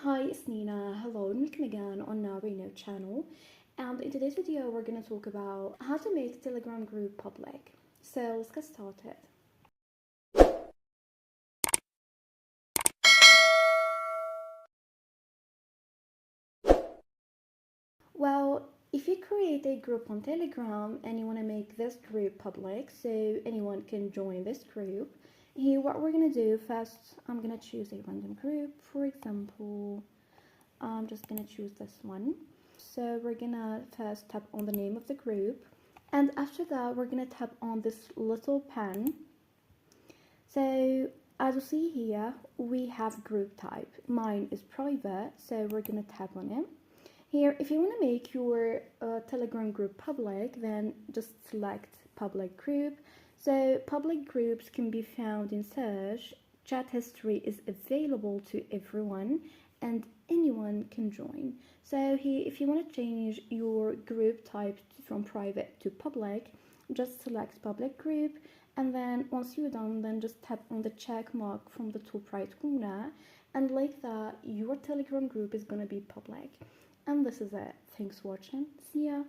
Hi, it's Nina. Hello and welcome again on our Reno channel. And in today's video, we're going to talk about how to make Telegram group public. So let's get started. Well, if you create a group on Telegram and you want to make this group public so anyone can join this group, here what we're going to do first, I'm going to choose a random group. For example, I'm just going to choose this one. So we're gonna first tap on the name of the group, and after that we're gonna tap on this little pen. So as you see here, we have group type. Mine is private, so we're gonna tap on it. Here, if you want to make your Telegram group public, then just select public group. So public groups can be found in search. Chat history is available to everyone and anyone can join. So here, if you want to change your group type from private to public, just select public group, and then once you're done, then just tap on the check mark from the top right corner, and like that your Telegram group is gonna be public. And this is it. Thanks for watching. See ya.